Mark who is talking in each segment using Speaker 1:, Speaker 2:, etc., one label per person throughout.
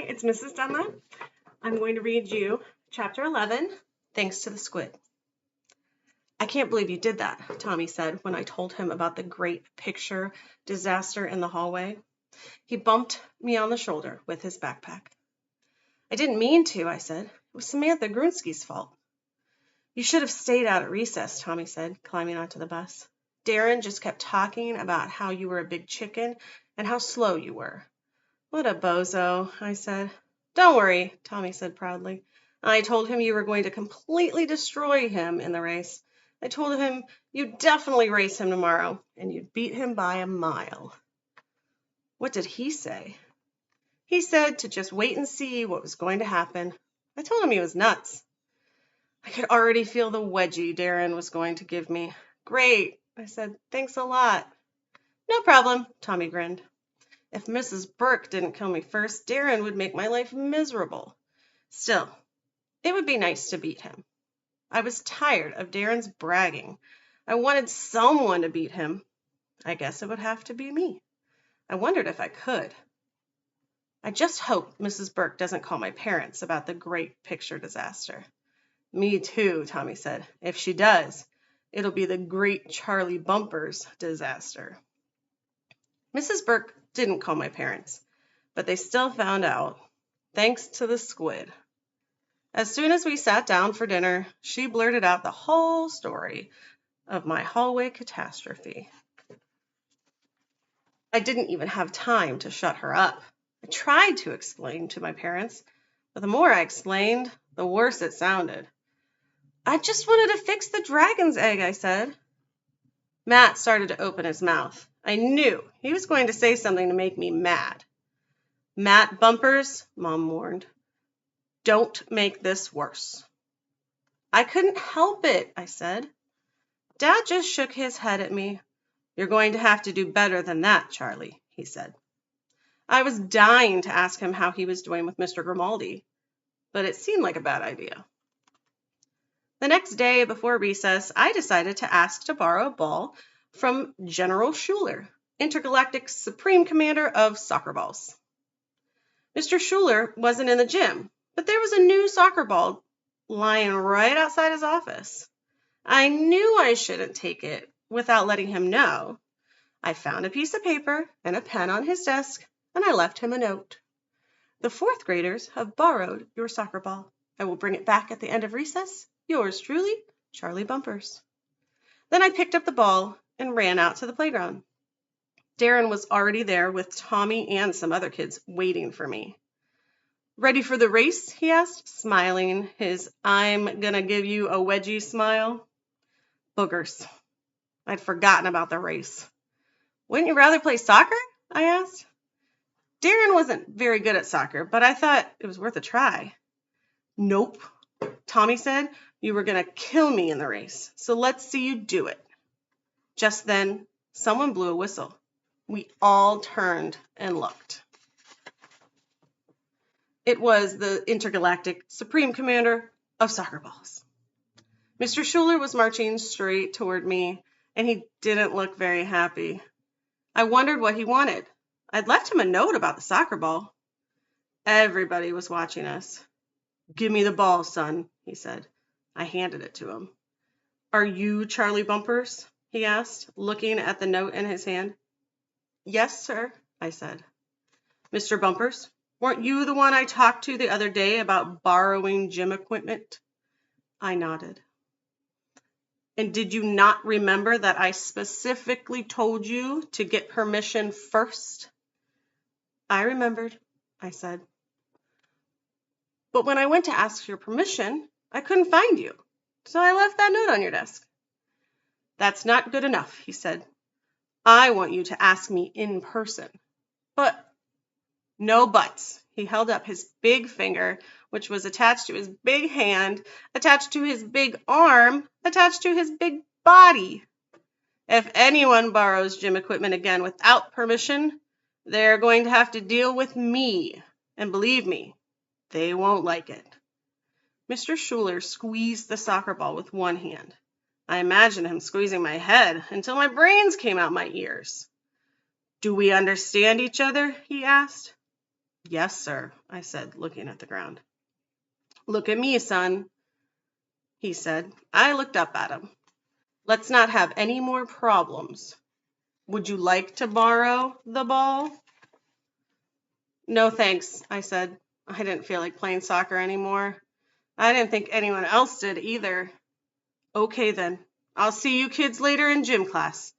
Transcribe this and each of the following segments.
Speaker 1: it's Mrs. Dunlap. I'm going to read you Chapter 11, Thanks to the Squid. I can't believe you did that, Tommy said when I told him about the great picture disaster in the hallway. He bumped me on the shoulder with his backpack. I didn't mean to, I said. It was Samantha Grunsky's fault. You should have stayed out at recess, Tommy said, climbing onto the bus. Darren just kept talking about how you were a big chicken and how slow you were. What a bozo, I said. Don't worry, Tommy said proudly. I told him you were going to completely destroy him in the race. I told him you'd definitely race him tomorrow, and you'd beat him by a mile. What did he say? He said to just wait and see what was going to happen. I told him he was nuts. I could already feel the wedgie Darren was going to give me. Great, I said. Thanks a lot. No problem, Tommy grinned. If Mrs. Burke didn't kill me first, Darren would make my life miserable. Still, it would be nice to beat him. I was tired of Darren's bragging. I wanted someone to beat him. I guess it would have to be me. I wondered if I could. I just hope Mrs. Burke doesn't call my parents about the great picture disaster. Me too, Tommy said. If she does, it'll be the great Charlie Bumpers disaster. Mrs. Burke didn't call my parents, but they still found out, thanks to the squid. As soon as we sat down for dinner, she blurted out the whole story of my hallway catastrophe. I didn't even have time to shut her up. I tried to explain to my parents, but the more I explained, the worse it sounded. I just wanted to fix the dragon's egg, I said. Matt started to open his mouth. I knew he was going to say something to make me mad. Matt Bumpers, Mom warned. Don't make this worse. I couldn't help it, I said. Dad just shook his head at me. You're going to have to do better than that, Charlie, he said. I was dying to ask him how he was doing with Mr. Grimaldi, but it seemed like a bad idea. The next day before recess, I decided to ask to borrow a ball from General Schuler, Intergalactic Supreme Commander of Soccer Balls. Mr. Schuler wasn't in the gym, but there was a new soccer ball lying right outside his office. I knew I shouldn't take it without letting him know. I found a piece of paper and a pen on his desk, and I left him a note. The fourth graders have borrowed your soccer ball. I will bring it back at the end of recess. Yours truly, Charlie Bumpers. Then I picked up the ball and ran out to the playground. Darren was already there with Tommy and some other kids waiting for me. Ready for the race? He asked, smiling his I'm gonna give you a wedgie smile. Boogers. I'd forgotten about the race. Wouldn't you rather play soccer? I asked. Darren wasn't very good at soccer, but I thought it was worth a try. Nope, Tommy said. You were going to kill me in the race, so let's see you do it. Just then, someone blew a whistle. We all turned and looked. It was the Intergalactic Supreme Commander of Soccer Balls. Mr. Schuler was marching straight toward me, and he didn't look very happy. I wondered what he wanted. I'd left him a note about the soccer ball. Everybody was watching us. Give me the ball, son, he said. I handed it to him. Are you Charlie Bumpers? He asked, looking at the note in his hand. Yes, sir, I said. Mr. Bumpers, weren't you the one I talked to the other day about borrowing gym equipment? I nodded. And did you not remember that I specifically told you to get permission first? I remembered, I said. But when I went to ask your permission, I couldn't find you, so I left that note on your desk. That's not good enough, he said. I want you to ask me in person. But no buts. He held up his big finger, which was attached to his big hand, attached to his big arm, attached to his big body. If anyone borrows gym equipment again without permission, they're going to have to deal with me. And believe me, they won't like it. Mr. Schuler squeezed the soccer ball with one hand. I imagined him squeezing my head until my brains came out my ears. Do we understand each other? He asked. Yes, sir, I said, looking at the ground. Look at me, son, he said. I looked up at him. Let's not have any more problems. Would you like to borrow the ball? No, thanks, I said. I didn't feel like playing soccer anymore. I didn't think anyone else did either. Okay, then. I'll see you kids later in gym class.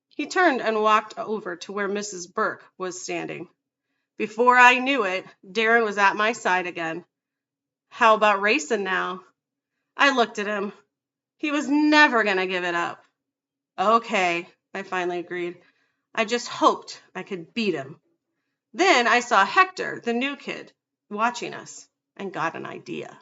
Speaker 1: He turned and walked over to where Mrs. Burke was standing. Before I knew it, Darren was at my side again. How about racing now? I looked at him. He was never going to give it up. Okay, I finally agreed. I just hoped I could beat him. Then I saw Hector, the new kid, watching us and got an idea.